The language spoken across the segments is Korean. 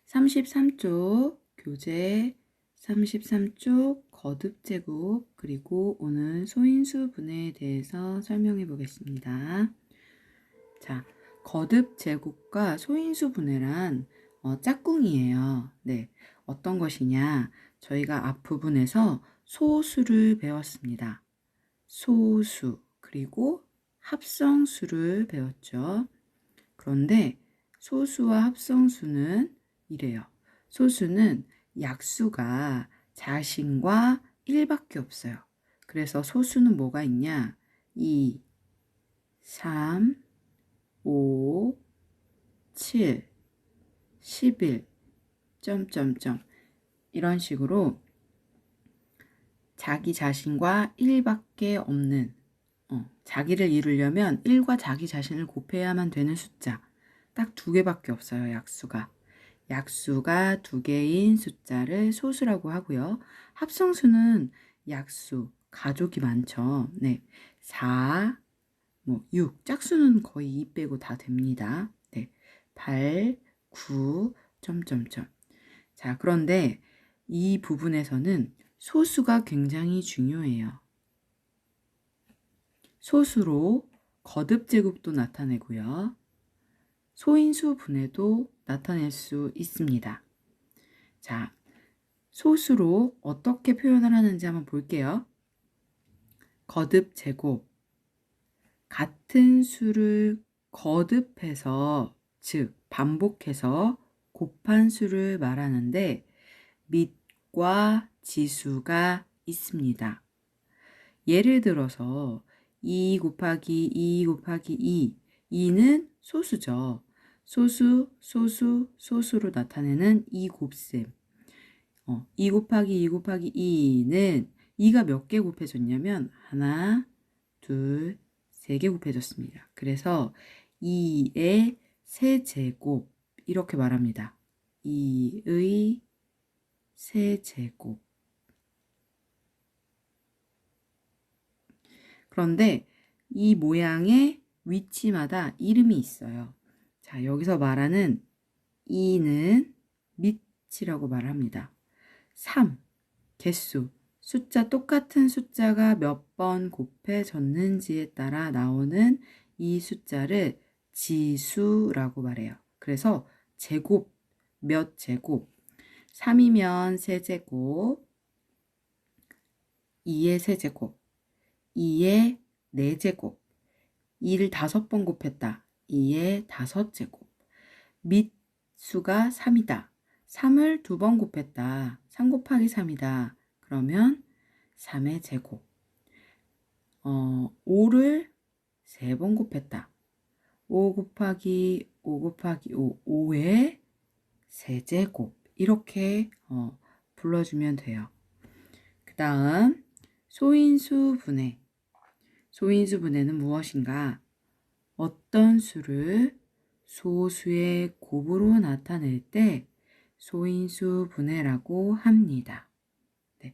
33쪽 교재 33쪽 거듭제곱 그리고 오늘 소인수 분해에 대해서 설명해 보겠습니다. 자, 거듭제곱과 소인수 분해란 짝꿍이에요. 네, 어떤 것이냐? 저희가 앞부분에서 소수를 배웠습니다. 소수 그리고 합성수를 배웠죠. 그런데 소수와 합성수는 이래요. 소수는 약수가 자신과 1밖에 없어요. 그래서 소수는 뭐가 있냐? 2, 3, 5, 7, 11, 점점점 이런 식으로 자기 자신과 1밖에 없는 자기를 이루려면 1과 자기 자신을 곱해야만 되는 숫자 딱 2개밖에 없어요. 약수가 2개인 숫자를 소수라고 하고요. 합성수는 약수, 가족이 많죠. 네, 4, 6, 짝수는 거의 2 빼고 다 됩니다. 네, 8, 9, 점점점. 자, 그런데 이 부분에서는 소수가 굉장히 중요해요. 소수로 거듭제곱도 나타내고요. 소인수 분해도 나타낼 수 있습니다. 자, 소수로 어떻게 표현을 하는지 한번 볼게요. 거듭제곱. 같은 수를 거듭해서, 즉 반복해서 곱한 수를 말하는데 밑과 지수가 있습니다. 예를 들어서 2 곱하기 2 곱하기 2, 2는 소수죠. 소수로 나타내는 2 곱셈. 2 곱하기 2 곱하기 2는 2가 몇 개 곱해졌냐면 하나, 둘, 3개 곱해졌습니다. 그래서 2의 세제곱 이렇게 말합니다. 2의 세제곱. 그런데 이 모양의 위치마다 이름이 있어요. 자, 여기서 말하는 2는 밑이라고 말합니다. 3, 개수, 숫자 똑같은 숫자가 몇 번 곱해졌는지에 따라 나오는 이 숫자를 지수라고 말해요. 그래서 제곱, 몇 제곱, 3이면 세제곱, 2의 세제곱, 2의 4제곱, 2를 5번 곱했다. 2의 5제곱. 밑수가 3이다. 3을 2번 곱했다. 3 곱하기 3이다. 그러면 3의 제곱. 5를 3번 곱했다. 5 곱하기 5 곱하기 5, 5의 세제곱. 이렇게 불러주면 돼요. 그 다음 소인수 분해. 소인수 분해는 무엇인가? 어떤 수를 소수의 곱으로 나타낼 때 소인수 분해라고 합니다. 네.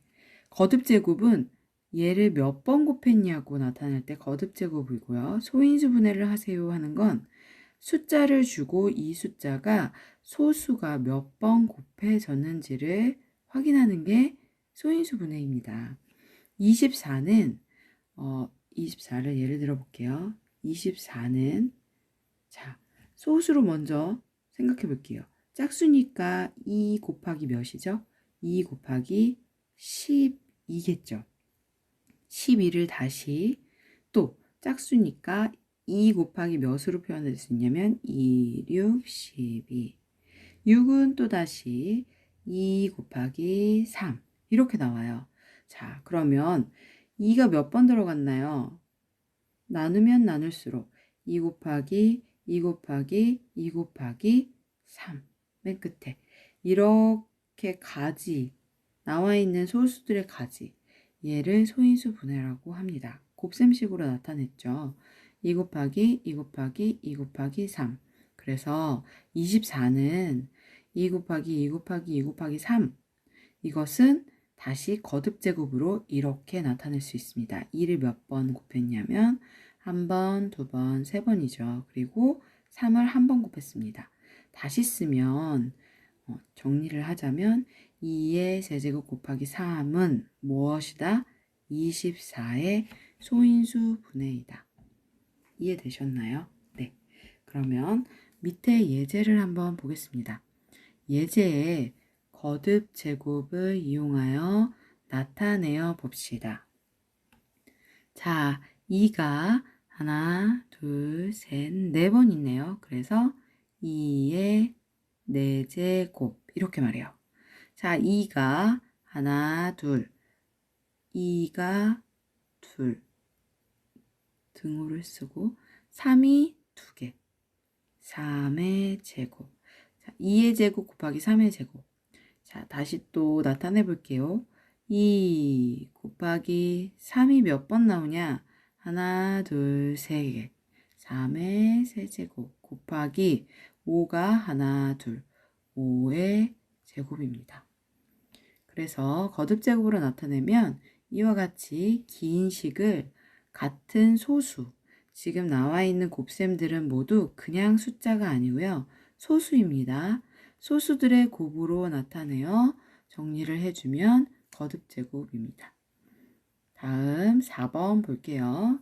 거듭제곱은 얘를 몇 번 곱했냐고 나타낼 때 거듭제곱이고요. 소인수 분해를 하세요 하는 건 숫자를 주고 이 숫자가 소수가 몇 번 곱해졌는지를 확인하는 게 소인수 분해입니다. 24는 24를 예를 들어 볼게요. 24는 자, 소수로 먼저 생각해 볼게요. 짝수니까 2 곱하기 몇이죠? 2 곱하기 12겠죠. 12를 다시 또 짝수니까 2 곱하기 몇으로 표현할 수 있냐면 2, 6, 12. 6은 또 다시 2 곱하기 3 이렇게 나와요. 자, 그러면 2가 몇 번 들어갔나요? 나누면 나눌수록 2 곱하기 2 곱하기 2 곱하기 3 맨 끝에 이렇게 가지 나와 있는 소수들의 가지 얘를 소인수 분해라고 합니다. 곱셈식으로 나타냈죠. 2 곱하기 2 곱하기 2 곱하기 3 그래서 24는 2 곱하기 2 곱하기 2 곱하기 3 이것은 다시 거듭제곱으로 이렇게 나타낼 수 있습니다. 2를 몇 번 곱했냐면 1번, 2번, 3번이죠. 그리고 3을 1번 곱했습니다. 다시 쓰면 정리를 하자면 2의 세제곱 곱하기 3은 무엇이다? 24의 소인수 분해이다. 이해되셨나요? 네. 그러면 밑에 예제를 한번 보겠습니다. 예제에 거듭 제곱을 이용하여 나타내어 봅시다. 자, 2가 하나, 둘, 셋, 4번 있네요. 그래서 2의 4제곱 이렇게 말해요. 자, 2가 하나, 둘, 2가 둘, 등호를 쓰고 3이 2개, 3의 제곱. 자, 2의 제곱 곱하기 3의 제곱. 자, 다시 또 나타내 볼게요. 2 곱하기 3이 몇 번 나오냐? 하나, 둘, 세 개. 3의 세제곱 곱하기 5가 하나, 둘, 5의 제곱입니다. 그래서 거듭제곱으로 나타내면 이와 같이 긴 식을 같은 소수, 지금 나와 있는 곱셈들은 모두 그냥 숫자가 아니고요. 소수입니다. 소수들의 곱으로 나타내어 정리를 해주면 거듭제곱입니다. 다음 4번 볼게요.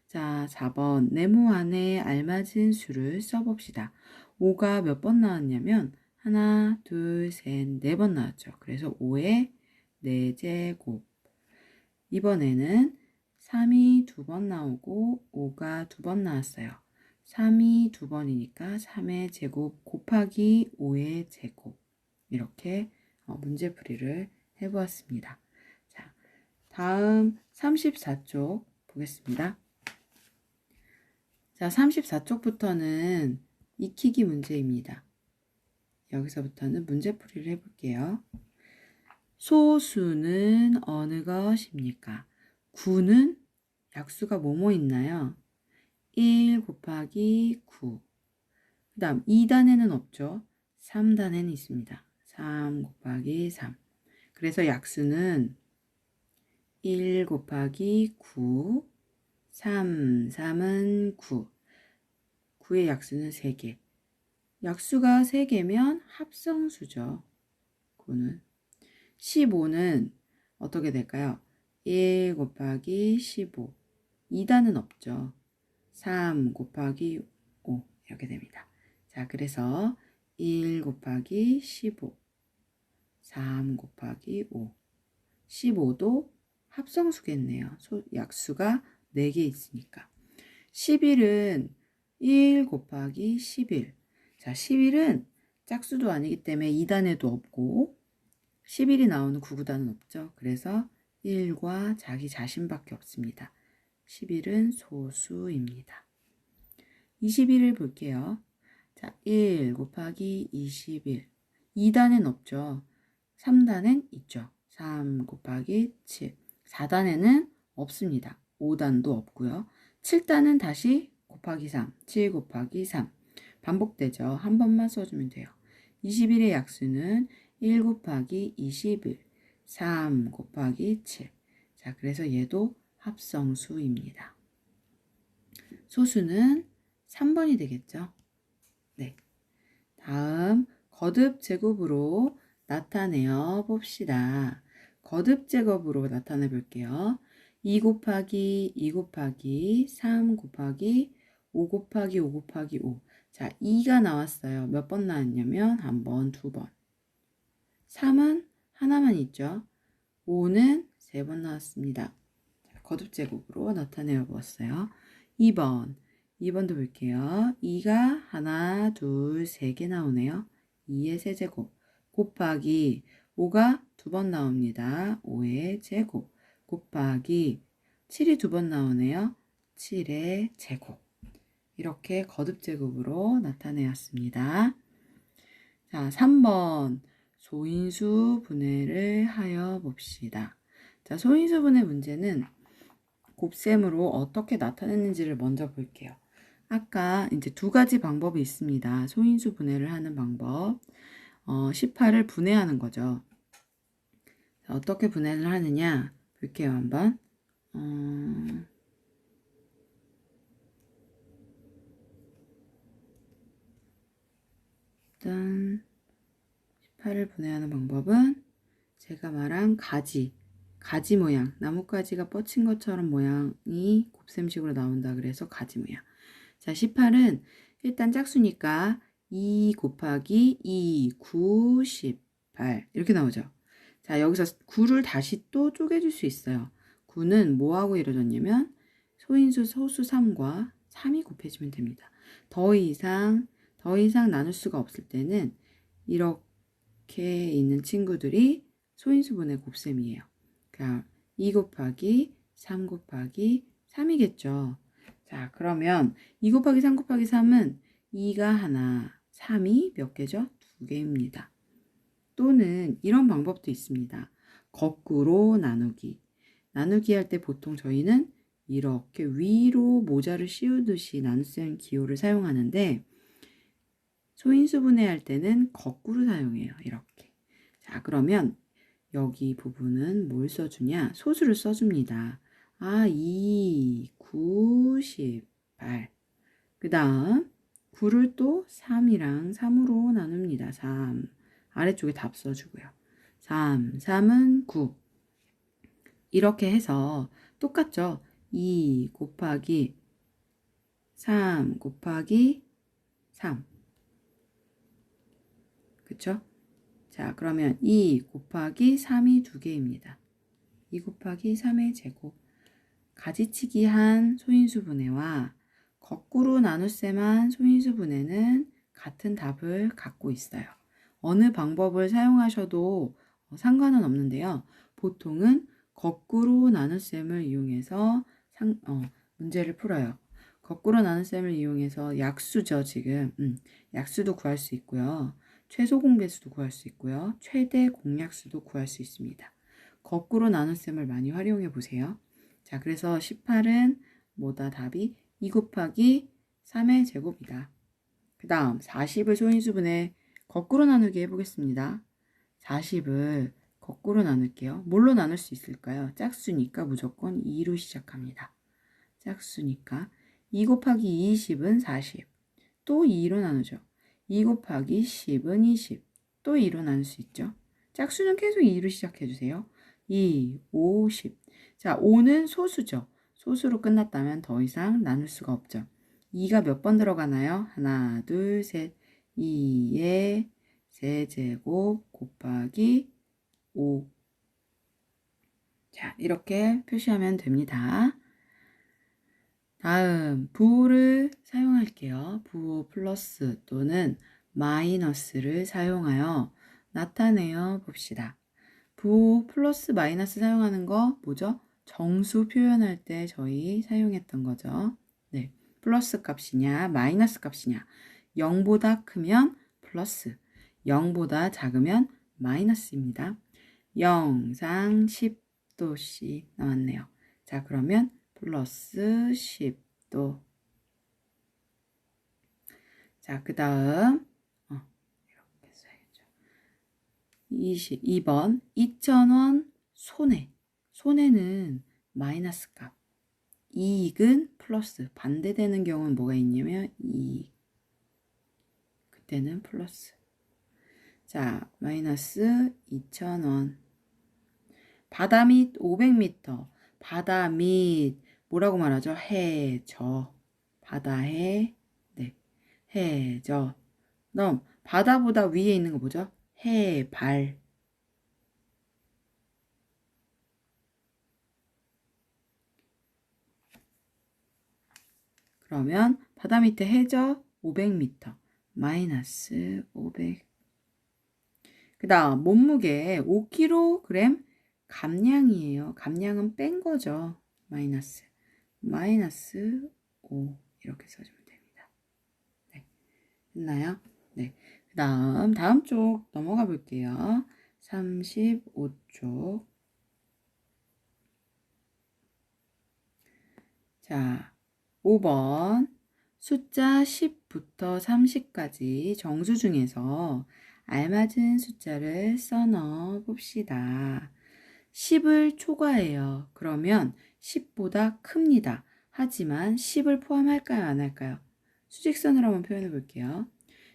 자, 4번 네모 안에 알맞은 수를 써봅시다. 5가 몇 번 나왔냐면 하나, 둘, 셋, 4번 나왔죠. 그래서 5의 4제곱. 이번에는 3이 2번 나오고 5가 2번 나왔어요. 3이 2번이니까 3의 제곱 곱하기 5의 제곱. 이렇게 문제풀이를 해보았습니다. 자, 다음 34쪽 보겠습니다. 자, 34쪽부터는 익히기 문제입니다. 여기서부터는 문제풀이를 해볼게요. 소수는 어느 것입니까? 9는 약수가 뭐뭐 있나요? 1 곱하기 9. 그 다음 2단에는 없죠. 3단에는 있습니다. 3 곱하기 3. 그래서 약수는 1 곱하기 9, 3은 9. 9의 약수는 3개. 약수가 3개면 합성수죠. 9는. 15는 어떻게 될까요? 1 곱하기 15. 2단은 없죠. 3 곱하기 5 이렇게 됩니다. 자, 그래서 1 곱하기 15. 3 곱하기 5. 15도 합성수겠네요. 약수가 4개 있으니까. 11은 1 곱하기 11. 자, 11은 짝수도 아니기 때문에 2단에도 없고 11이 나오는 9구단은 없죠. 그래서 1과 자기 자신밖에 없습니다. 11은 소수입니다. 21을 볼게요. 자, 1 곱하기 21. 2단엔 없죠. 3단엔 있죠. 3 곱하기 7. 4단에는 없습니다. 5단도 없고요. 7단은 다시 곱하기 3. 7 곱하기 3. 반복되죠. 한 번만 써주면 돼요. 21의 약수는 1 곱하기 21. 3 곱하기 7. 자, 그래서 얘도 합성수입니다. 소수는 3번이 되겠죠. 네. 다음 거듭 제곱으로 나타내어 봅시다. 거듭 제곱으로 나타내 볼게요. 2 곱하기 2 곱하기 3 곱하기 5 곱하기 5 곱하기 5. 자, 2가 나왔어요. 몇 번 나왔냐면 한 번, 2번. 3은 하나만 있죠. 5는 3번 나왔습니다. 거듭 제곱으로 나타내어 보았어요. 2번. 2번도 볼게요. 2가 하나, 둘, 3개 나오네요. 2의 세제곱 곱하기 5가 2번 나옵니다. 5의 제곱 곱하기 7이 2번 나오네요. 7의 제곱. 이렇게 거듭 제곱으로 나타내었습니다. 자, 3번 소인수 분해를 하여 봅시다. 자, 소인수 분해 문제는 곱셈으로 어떻게 나타내는지를 먼저 볼게요. 아까 이제 2가지 방법이 있습니다. 소인수 분해를 하는 방법. 18을 분해하는 거죠. 자, 어떻게 분해를 하느냐 볼게요, 한번. 일단 18을 분해하는 방법은 제가 말한 가지 모양, 나뭇가지가 뻗친 것처럼 모양이 곱셈식으로 나온다 그래서 가지 모양. 자, 18은 일단 짝수니까 2 곱하기 2, 9, 18 이렇게 나오죠. 자, 여기서 9를 다시 또 쪼개줄 수 있어요. 9는 뭐하고 이루어졌냐면 소인수 소수 3과 3이 곱해지면 됩니다. 더 이상 나눌 수가 없을 때는 이렇게 있는 친구들이 소인수분의 곱셈이에요. 그러니까 2 곱하기 3 곱하기 3이겠죠. 자, 그러면 2 곱하기 3 곱하기 3은 2가 하나, 3이 몇 개죠? 2개입니다. 또는 이런 방법도 있습니다. 거꾸로 나누기. 나누기 할 때 보통 저희는 이렇게 위로 모자를 씌우듯이 나눗셈 기호를 사용하는데 소인수 분해할 때는 거꾸로 사용해요. 이렇게. 자, 그러면 여기 부분은 뭘 써주냐? 소수를 써줍니다. 2, 9, 18. 그 다음 9를 또 3이랑 3으로 나눕니다. 3. 아래쪽에 답 써주고요. 3, 3은 9. 이렇게 해서 똑같죠? 2 곱하기 3 곱하기 3. 그쵸? 자, 그러면 2 곱하기 3이 2개입니다. 2 곱하기 3의 제곱. 가지치기 한 소인수 분해와 거꾸로 나눗셈한 소인수 분해는 같은 답을 갖고 있어요. 어느 방법을 사용하셔도 상관은 없는데요. 보통은 거꾸로 나눗셈을 이용해서 문제를 풀어요. 거꾸로 나눗셈을 이용해서 약수죠, 지금. 약수도 구할 수 있고요. 최소 공배수도 구할 수 있고요. 최대 공약수도 구할 수 있습니다. 거꾸로 나눗셈을 많이 활용해 보세요. 자, 그래서 18은 뭐다? 답이 2 곱하기 3의 제곱이다. 그 다음 40을 소인수분해 거꾸로 나누기 해보겠습니다. 40을 거꾸로 나눌게요. 뭘로 나눌 수 있을까요? 짝수니까 무조건 2로 시작합니다. 짝수니까 2 곱하기 20은 40. 또 2로 나누죠. 2 곱하기 10은 20. 또 2로 나눌 수 있죠. 짝수는 계속 2로 시작해주세요. 2, 5, 10. 자, 5는 소수죠. 소수로 끝났다면 더 이상 나눌 수가 없죠. 2가 몇 번 들어가나요? 하나, 둘, 셋. 2의 세제곱 곱하기 5. 자, 이렇게 표시하면 됩니다. 다음 부호를 사용할게요. 부호 플러스 또는 마이너스를 사용하여 나타내어 봅시다. 부호 플러스 마이너스 사용하는 거 뭐죠? 정수 표현할 때 저희 사용했던 거죠. 네, 플러스 값이냐 마이너스 값이냐. 0보다 크면 플러스, 0보다 작으면 마이너스입니다. 0, 상 10도씨 나왔네요. 자, 그러면 플러스 10도. 자, 그 다음 이렇게 써야죠. 22번 2,000원 손해. 손해는 마이너스 값. 이익은 플러스. 반대되는 경우는 뭐가 있냐면 이익. 그때는 플러스. 자, 마이너스 2,000원. 바다 밑 500m. 바다 밑 뭐라고 말하죠? 해저. 바다해. 네. 해저. 그럼 바다보다 위에 있는 거 뭐죠? 해발. 그러면 바다 밑에 해저 500m. 마이너스 500. 그 다음 몸무게 5kg 감량이에요. 감량은 뺀 거죠. 마이너스 5 이렇게 써주면 됩니다. 네, 됐나요? 네. 그 다음 쪽 넘어가 볼게요. 35쪽. 자, 5번 숫자 10부터 30까지 정수 중에서 알맞은 숫자를 써넣어 봅시다. 10을 초과해요. 그러면 10보다 큽니다. 하지만 10을 포함할까요? 안 할까요? 수직선으로 한번 표현해 볼게요.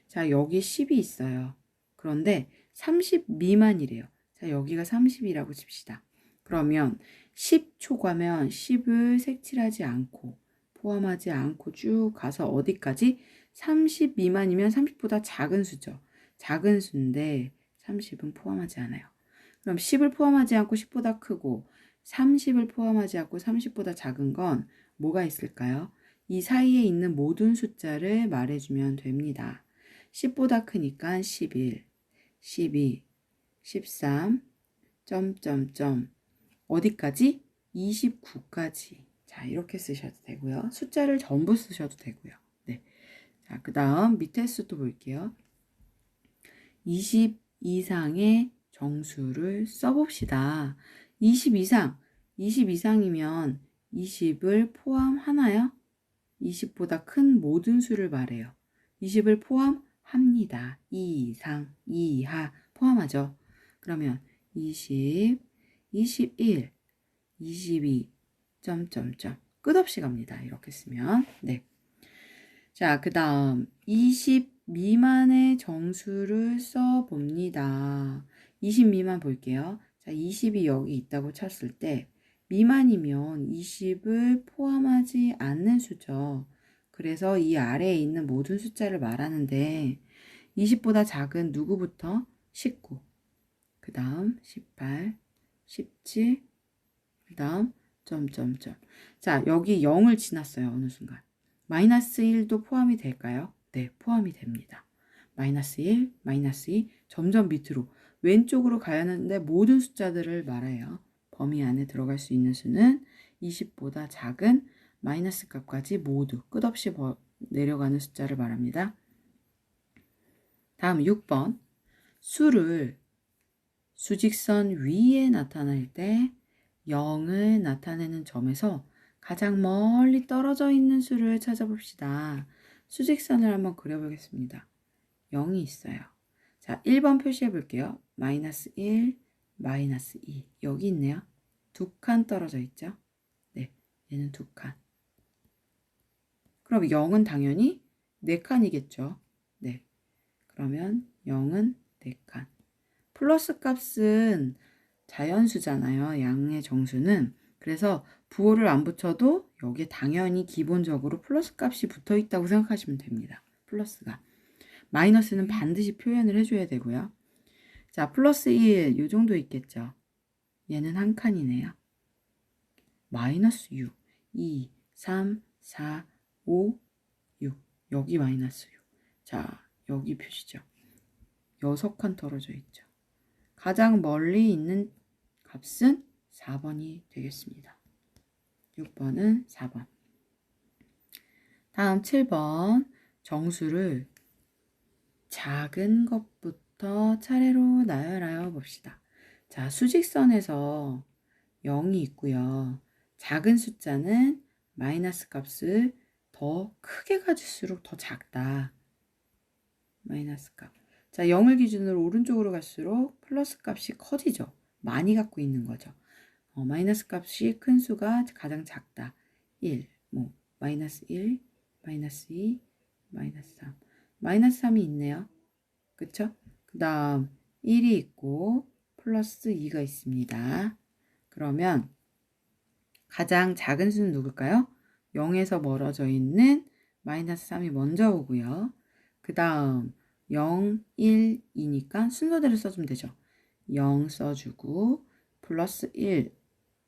자, 여기 10이 있어요. 그런데 30 미만이래요. 자, 여기가 30이라고 칩시다. 그러면 10 초과면 10을 색칠하지 않고 포함하지 않고 쭉 가서 어디까지? 30 미만이면 30보다 작은 수죠. 작은 수인데 30은 포함하지 않아요. 그럼 10을 포함하지 않고 10보다 크고 30을 포함하지 않고 30보다 작은 건 뭐가 있을까요? 이 사이에 있는 모든 숫자를 말해주면 됩니다. 10보다 크니까 11, 12, 13, 점점점 어디까지? 29까지. 자, 이렇게 쓰셔도 되고요. 숫자를 전부 쓰셔도 되고요. 네. 자, 그 다음 밑에 수도 볼게요. 20 이상의 정수를 써봅시다. 20 이상, 20 이상이면 20을 포함하나요? 20보다 큰 모든 수를 말해요. 20을 포함합니다. 2 이상, 2 이하 포함하죠. 그러면 20, 21, 22, 점점점 끝없이 갑니다. 이렇게 쓰면 네. 자, 그 다음 20 미만의 정수를 써봅니다. 20 미만 볼게요. 자, 20이 여기 있다고 쳤을 때 미만이면 20을 포함하지 않는 수죠. 그래서 이 아래에 있는 모든 숫자를 말하는데 20보다 작은 누구부터? 19, 그 다음 18, 17, 그 다음 점점점. 자, 여기 0을 지났어요. 어느 순간. 마이너스 1도 포함이 될까요? 네, 포함이 됩니다. 마이너스 1, 마이너스 2, 점점 밑으로 왼쪽으로 가야 하는데 모든 숫자들을 말해요. 범위 안에 들어갈 수 있는 수는 20보다 작은 마이너스 값까지 모두 끝없이 내려가는 숫자를 말합니다. 다음 6번. 수를 수직선 위에 나타낼 때 0을 나타내는 점에서 가장 멀리 떨어져 있는 수를 찾아봅시다. 수직선을 한번 그려보겠습니다. 0이 있어요. 자, 1번 표시해 볼게요. 마이너스 1, 마이너스 2. 여기 있네요. 두 칸 떨어져 있죠? 네, 얘는 두 칸. 그럼 0은 당연히 4칸이겠죠? 네. 그러면 0은 4칸. 플러스 값은 자연수잖아요. 양의 정수는. 그래서 부호를 안 붙여도 여기에 당연히 기본적으로 플러스 값이 붙어 있다고 생각하시면 됩니다. 플러스가. 마이너스는 반드시 표현을 해줘야 되고요. 자, 플러스 1, 이 정도 있겠죠. 얘는 한 칸이네요. 마이너스 6, 2, 3, 4, 5, 6. 여기 마이너스 6. 자, 여기 표시죠. 6칸 떨어져 있죠. 가장 멀리 있는 값은 4번이 되겠습니다. 6번은 4번. 다음 7번. 정수를 작은 것부터 차례로 나열하여 봅시다. 자, 수직선에서 0이 있고요. 작은 숫자는 마이너스 값을 더 크게 가질수록 더 작다. 마이너스 값. 자, 0을 기준으로 오른쪽으로 갈수록 플러스 값이 커지죠. 많이 갖고 있는 거죠. 마이너스 값이 큰 수가 가장 작다. 1, 마이너스 1, 마이너스 2, 마이너스 3. 마이너스 3이 있네요. 그쵸? 그 다음 1이 있고 플러스 2가 있습니다. 그러면 가장 작은 수는 누굴까요? 0에서 멀어져 있는 마이너스 3이 먼저 오고요. 그 다음 0, 1, 2니까 순서대로 써주면 되죠. 0 써주고 플러스 1,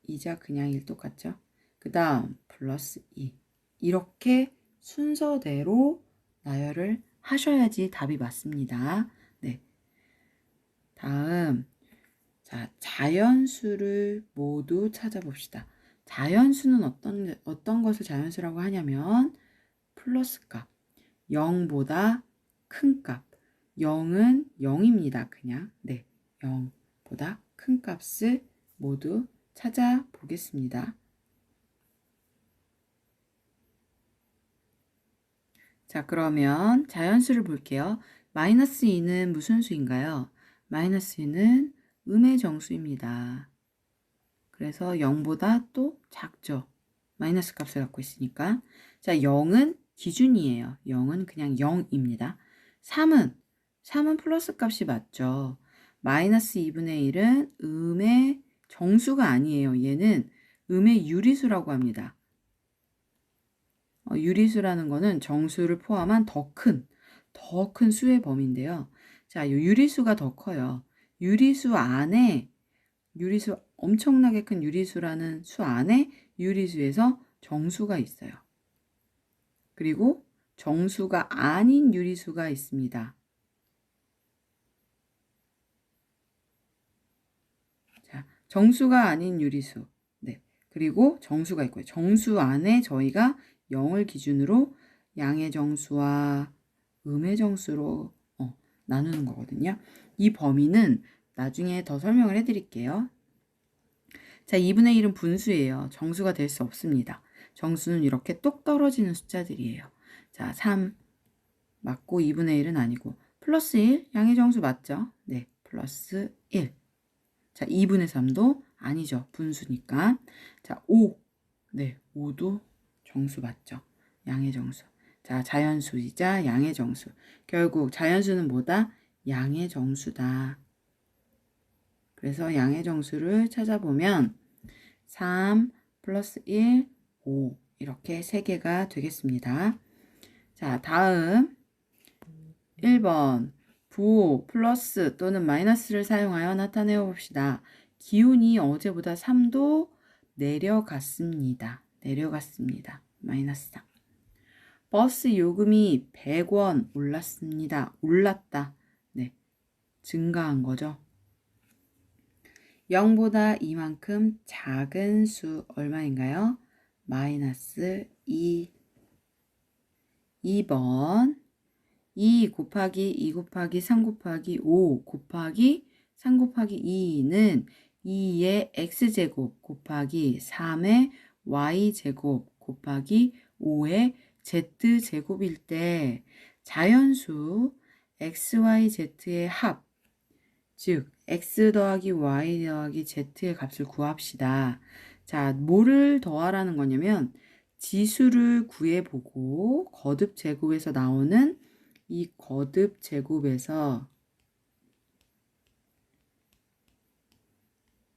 이자 그냥 1 똑같죠. 그 다음 플러스 2. 이렇게 순서대로 나열을 하셔야지 답이 맞습니다. 네. 다음 자, 자연수를 모두 찾아봅시다. 자연수는 어떤 것을 자연수라고 하냐면 플러스 값, 0보다 큰 값. 0은 0입니다. 그냥. 네, 0보다 큰 값을 모두 찾아보겠습니다. 자, 그러면 자연수를 볼게요. 마이너스 2는 무슨 수인가요? 마이너스 2는 음의 정수입니다. 그래서 0보다 또 작죠. 마이너스 값을 갖고 있으니까. 자, 0은 기준이에요. 0은 그냥 0입니다. 3은 플러스 값이 맞죠. 마이너스 2분의 1은 음의 정수가 아니에요. 얘는 음의 유리수라고 합니다. 유리수라는 거는 정수를 포함한 더 큰 수의 범위인데요. 자, 이 유리수가 더 커요. 유리수 안에, 유리수, 엄청나게 큰 유리수라는 수 안에 유리수에서 정수가 있어요. 그리고 정수가 아닌 유리수가 있습니다. 자, 정수가 아닌 유리수. 네. 그리고 정수가 있고요. 정수 안에 저희가 0을 기준으로 양의 정수와 음의 정수로 나누는 거거든요. 이 범위는 나중에 더 설명을 해드릴게요. 자, 2분의 1은 분수예요. 정수가 될 수 없습니다. 정수는 이렇게 똑 떨어지는 숫자들이에요. 자, 3 맞고 2분의 1은 아니고 플러스 1 양의 정수 맞죠? 네, 플러스 1. 자, 2분의 3도 아니죠. 분수니까. 자, 5. 네, 5도 정수 맞죠? 양의 정수. 자, 자연수이자 양의 정수. 결국 자연수는 뭐다? 양의 정수다. 그래서 양의 정수를 찾아보면 3 플러스 1, 5 이렇게 3개가 되겠습니다. 자, 다음 1번 부호 플러스 또는 마이너스를 사용하여 나타내어 봅시다. 기온이 어제보다 3도 내려갔습니다. 마이너스 3. 버스 요금이 100원 올랐습니다. 올랐다. 네, 증가한 거죠. 0보다 이만큼 작은 수 얼마인가요? 마이너스 2. 2번 2 곱하기 2 곱하기 3 곱하기 5 곱하기 3 곱하기 2는 2의 x제곱 곱하기 3의 y제곱 곱하기 5의 z제곱일 때 자연수 xyz의 합, 즉 x 더하기 y 더하기 z의 값을 구합시다. 자, 뭐를 더하라는 거냐면 지수를 구해보고 거듭 제곱에서 나오는 이 거듭 제곱에서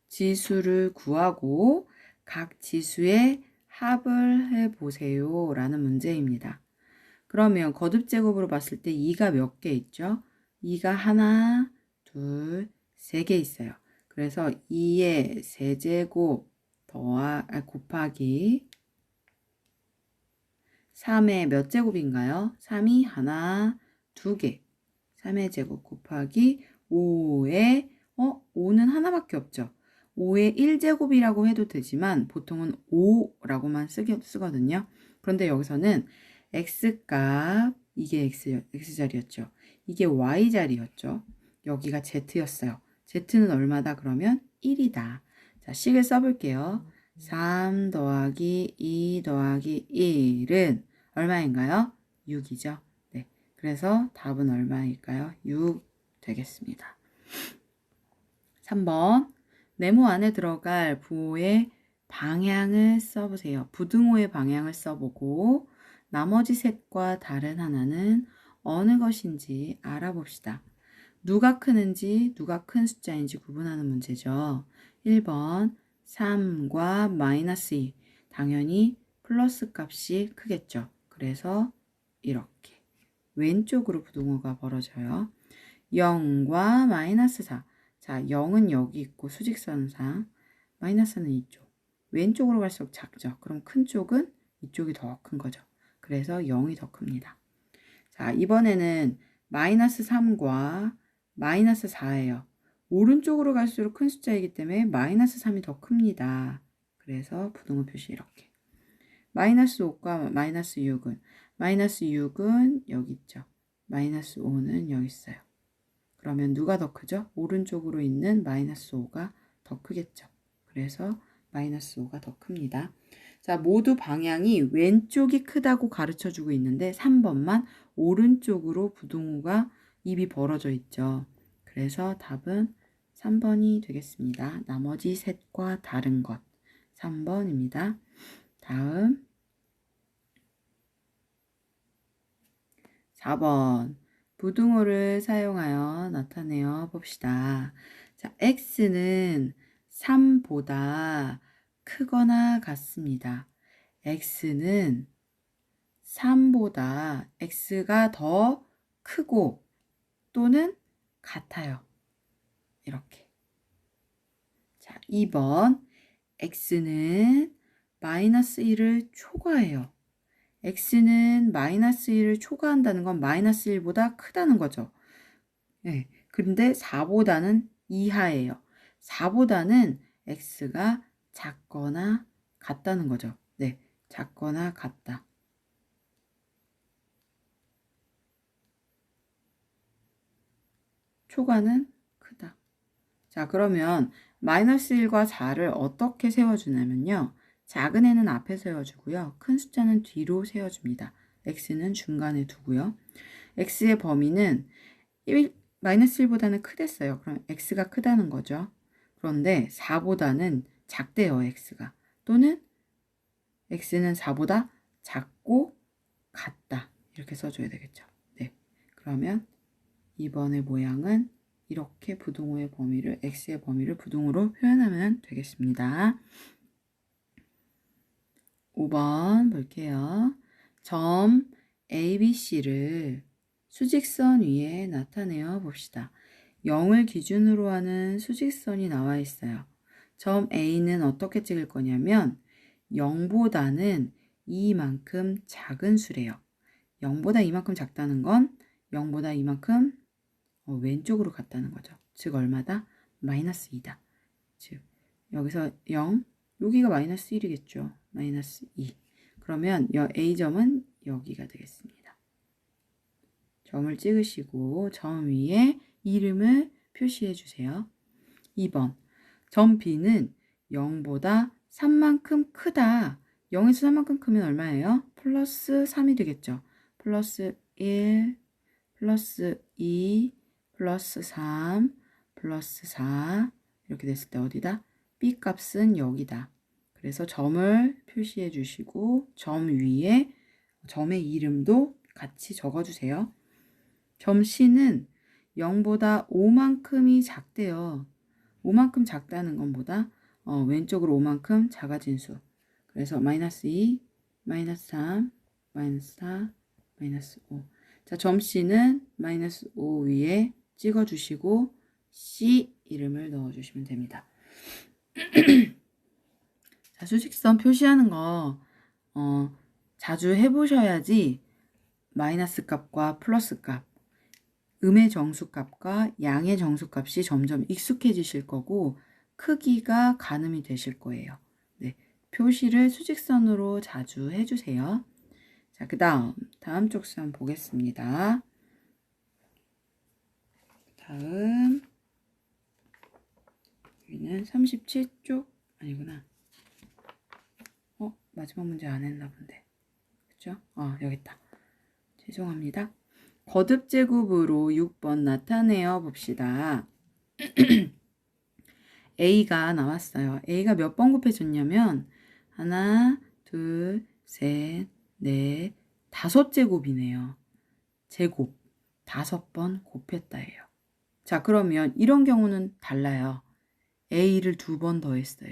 지수를 구하고 각 지수의 합을 해보세요 라는 문제입니다. 그러면 거듭 제곱으로 봤을 때 2가 몇 개 있죠? 2가 하나, 둘, 3개 있어요. 그래서 2의 세제곱 곱하기 3의 몇 제곱인가요? 3이 하나, 2개. 3의 제곱 곱하기 5의 5는 하나밖에 없죠. 5의 1제곱이라고 해도 되지만 보통은 5라고만 쓰거든요. 그런데 여기서는 x값, 이게 x자리였죠. 이게 y자리였죠. 여기가 z였어요. z는 얼마다? 그러면 1이다. 자, 식을 써볼게요. 3 더하기 2 더하기 1은 얼마인가요? 6이죠. 네. 그래서 답은 얼마일까요? 6 되겠습니다. 3번 네모 안에 들어갈 부호의 방향을 써보세요. 부등호의 방향을 써보고 나머지 셋과 다른 하나는 어느 것인지 알아봅시다. 누가 크는지 누가 큰 숫자인지 구분하는 문제죠. 1번 3과 마이너스 2 당연히 플러스 값이 크겠죠. 그래서 이렇게 왼쪽으로 부등호가 벌어져요. 0과 마이너스 4. 자, 0은 여기 있고 수직선상, 마이너스는 이쪽. 왼쪽으로 갈수록 작죠. 그럼 큰 쪽은 이쪽이 더 큰 거죠. 그래서 0이 더 큽니다. 자, 이번에는 마이너스 3과 마이너스 4예요. 오른쪽으로 갈수록 큰 숫자이기 때문에 마이너스 3이 더 큽니다. 그래서 부등호 표시 이렇게. 마이너스 5과 마이너스 6은 마이너스 6은 여기 있죠. 마이너스 5는 여기 있어요. 그러면 누가 더 크죠? 오른쪽으로 있는 마이너스 5가 더 크겠죠. 그래서 마이너스 5가 더 큽니다. 자, 모두 방향이 왼쪽이 크다고 가르쳐주고 있는데 3번만 오른쪽으로 부등호가 입이 벌어져 있죠. 그래서 답은 3번이 되겠습니다. 나머지 셋과 다른 것 3번입니다. 다음 4번 부등호를 사용하여 나타내어 봅시다. 자, x는 3보다 크거나 같습니다. x는 3보다 x가 더 크고 또는 같아요. 이렇게. 자, 2번 x는 마이너스 1을 초과해요. x는 마이너스 1을 초과한다는 건 마이너스 1보다 크다는 거죠. 네, 그런데 4보다는 이하예요. 4보다는 x가 작거나 같다는 거죠. 네, 작거나 같다. 초과는 크다. 자, 그러면 마이너스 1과 4를 어떻게 세워주냐면요. 작은 애는 앞에 세워주고요. 큰 숫자는 뒤로 세워줍니다. x는 중간에 두고요. x의 범위는 마이너스 1보다는 크댔어요. 그럼 x가 크다는 거죠. 그런데 4보다는 작대요, x가. 또는 x는 4보다 작고 같다. 이렇게 써줘야 되겠죠. 네. 그러면 2번의 모양은 이렇게 부등호의 범위를, x의 범위를 부등호로 표현하면 되겠습니다. 5번 볼게요. 점 ABC를 수직선 위에 나타내어 봅시다. 0을 기준으로 하는 수직선이 나와 있어요. 점 A는 어떻게 찍을 거냐면 0보다는 이만큼 작은 수래요. 0보다 이만큼 작다는 건 0보다 이만큼 왼쪽으로 갔다는 거죠. 즉 얼마다? 마이너스 2다. 즉 여기서 0, 여기가 마이너스 1이겠죠. 마이너스 2. 그러면 A점은 여기가 되겠습니다. 점을 찍으시고 점 위에 이름을 표시해 주세요. 2번 점 B는 0보다 3만큼 크다. 0에서 3만큼 크면 얼마예요? 플러스 3이 되겠죠. 플러스 1, 플러스 2, 플러스 3, 플러스 4 이렇게 됐을 때 어디다? B 값은 여기다. 그래서 점을 표시해 주시고 점 위에 점의 이름도 같이 적어주세요. 점 C는 0보다 5만큼이 작대요. 5만큼 작다는 것보다 왼쪽으로 5만큼 작아진 수. 그래서 마이너스 2, 마이너스 3, 마이너스 4, 마이너스 5. 자, 점 C는 마이너스 5 위에 찍어주시고 C 이름을 넣어주시면 됩니다. 자, 수직선 표시하는 거 자주 해보셔야지 마이너스 값과 플러스 값, 음의 정수값과 양의 정수값이 점점 익숙해지실 거고 크기가 가늠이 되실 거예요. 네, 표시를 수직선으로 자주 해주세요. 자, 그 다음 쪽수 한번 보겠습니다. 다음 여기는 37쪽 아니구나. 마지막 문제 안 했나 본데. 그쵸? 여기 있다. 죄송합니다. 거듭제곱으로 6번 나타내어 봅시다. A가 나왔어요. A가 몇 번 곱해졌냐면 하나, 둘, 셋, 넷, 5제곱이네요. 제곱 5번 곱했다예요. 자, 그러면 이런 경우는 달라요. A를 2번 더했어요.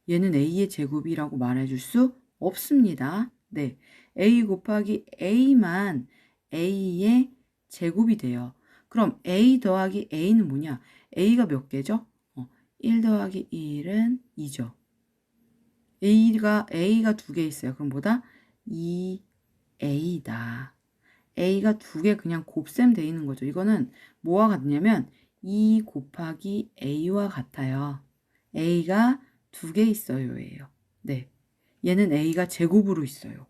얘는 A의 제곱이라고 말해줄 수 없습니다. 네, A 곱하기 A만 A의 제곱이 돼요. 그럼 A 더하기 A는 뭐냐? A가 몇 개죠? 1 더하기 1은 2죠. A가 2개 있어요. 그럼 뭐다? 2A다. A가 2개 그냥 곱셈 돼 있는 거죠. 이거는 뭐와 같냐면 2 곱하기 A와 같아요. A가 2개 있어요. 예요. 네. 얘는 A가 제곱으로 있어요.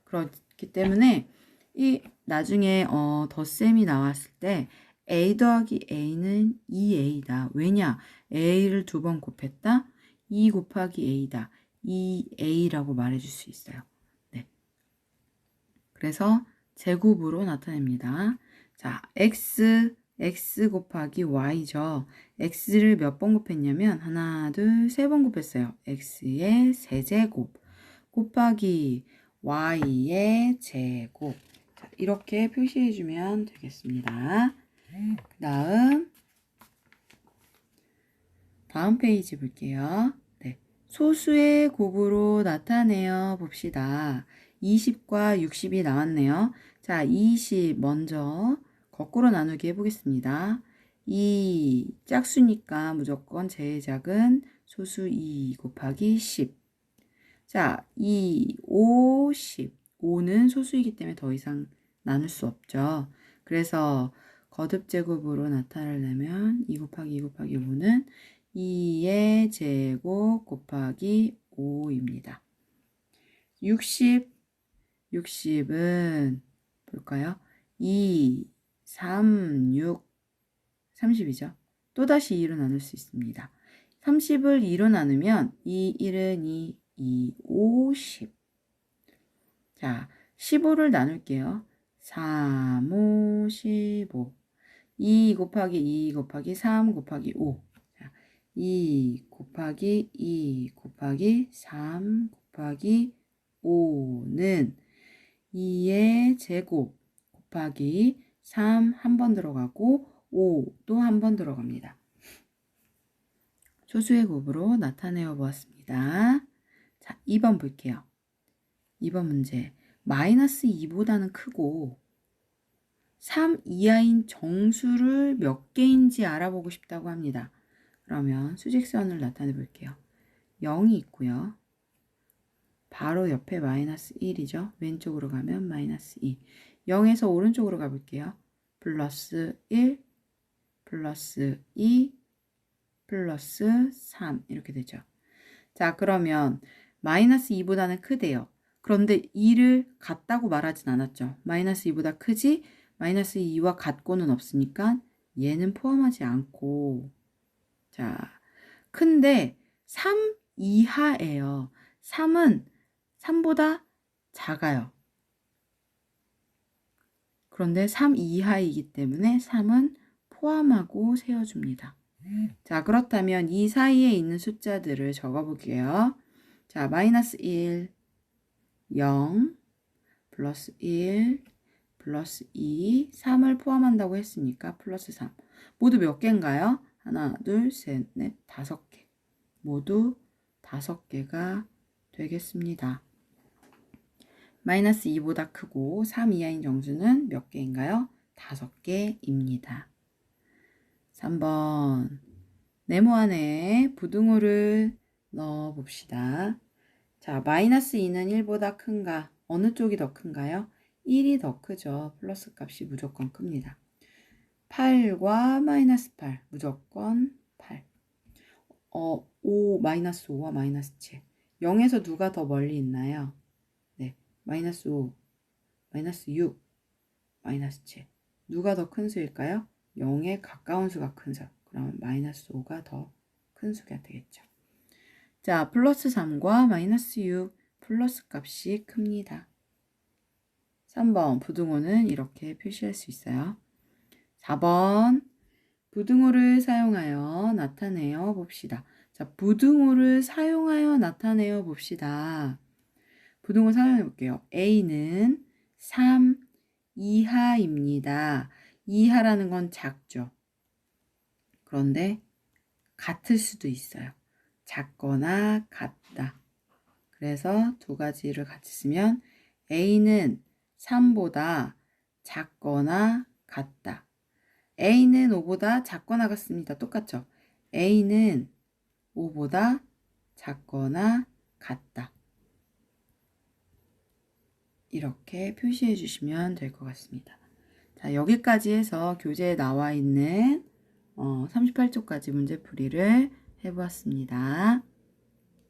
그렇기 때문에 이 나중에 덧셈이 나왔을 때 A 더하기 A는 2A다. 왜냐? A를 2번 곱했다. 2 곱하기 A다. 2A라고 말해줄 수 있어요. 네. 그래서 제곱으로 나타냅니다. 자, X 곱하기 Y죠. X를 몇 번 곱했냐면 하나, 둘, 3번 곱했어요. X의 세제곱 곱하기 Y의 제곱. 자, 이렇게 표시해 주면 되겠습니다. 그 다음 페이지 볼게요. 네. 소수의 곱으로 나타내어 봅시다. 20과 60이 나왔네요. 자, 20 먼저 거꾸로 나누기 해보겠습니다. 2 짝수니까 무조건 제일 작은 소수 2 곱하기 10. 자, 2, 5, 10. 5는 소수이기 때문에 더 이상 나눌 수 없죠. 그래서 거듭 제곱으로 나타내려면 2 곱하기 2 곱하기 5는 2의 제곱 곱하기 5입니다. 60은 볼까요? 2, 3, 6, 30이죠. 또다시 2로 나눌 수 있습니다. 30을 2로 나누면 2, 1은 2, 2, 5, 10. 자, 15를 나눌게요. 3, 5, 15. 2 곱하기 2 곱하기 3 곱하기 5. 자, 2 곱하기 2 곱하기 3 곱하기 5는 2의 제곱 곱하기 3 한 번 들어가고 5도 한 번 들어갑니다. 소수의 곱으로 나타내어 보았습니다. 자, 2번 볼게요. 2번 문제. 마이너스 2보다는 크고 3 이하인 정수를 몇 개인지 알아보고 싶다고 합니다. 그러면 수직선을 나타내 볼게요. 0이 있고요. 바로 옆에 마이너스 1이죠. 왼쪽으로 가면 마이너스 2. 0에서 오른쪽으로 가볼게요. 플러스 1, 플러스 2, 플러스 3 이렇게 되죠. 자, 그러면 마이너스 2보다는 크대요. 그런데 2를 같다고 말하진 않았죠. 마이너스 2보다 크지 마이너스 2와 같고는 없으니까 얘는 포함하지 않고, 자, 큰데 3 이하예요. 3은 3보다 작아요. 그런데 3 이하이기 때문에 3은 포함하고 세워줍니다. 자, 그렇다면 이 사이에 있는 숫자들을 적어볼게요. 자, 마이너스 1, 0, 플러스 1, 플러스 2, 3을 포함한다고 했으니까 플러스 3. 모두 몇 개인가요? 하나, 둘, 셋, 넷, 5개. 모두 5개가 되겠습니다. 마이너스 2보다 크고 3 이하인 정수는 몇 개인가요? 5개입니다. 3번. 네모 안에 부등호를 넣어 봅시다. 자, 마이너스 2는 1보다 큰가? 어느 쪽이 더 큰가요? 1이 더 크죠. 플러스 값이 무조건 큽니다. 8과 마이너스 8, 무조건 8. 5, 마이너스 5와 마이너스 7. 0에서 누가 더 멀리 있나요? 네, 마이너스 5, 마이너스 6, 마이너스 7. 누가 더 큰 수일까요? 0에 가까운 수가 큰 수. 그러면 마이너스 5가 더 큰 수가 되겠죠. 자, 플러스 3과 마이너스 6, 플러스 값이 큽니다. 3번 부등호는 이렇게 표시할 수 있어요. 4번 부등호를 사용하여 나타내어 봅시다. 자, 부등호를 사용하여 나타내어 봅시다. 부등호 사용해 볼게요. A는 3 이하입니다. 이하라는 건 작죠. 그런데 같을 수도 있어요. 작거나 같다. 그래서 두 가지를 같이 쓰면 A는 3보다 작거나 같다. A는 5보다 작거나 같습니다. 똑같죠? A는 5보다 작거나 같다. 이렇게 표시해 주시면 될 것 같습니다. 자, 여기까지 해서 교재에 나와 있는 38쪽까지 문제풀이를 해보았습니다.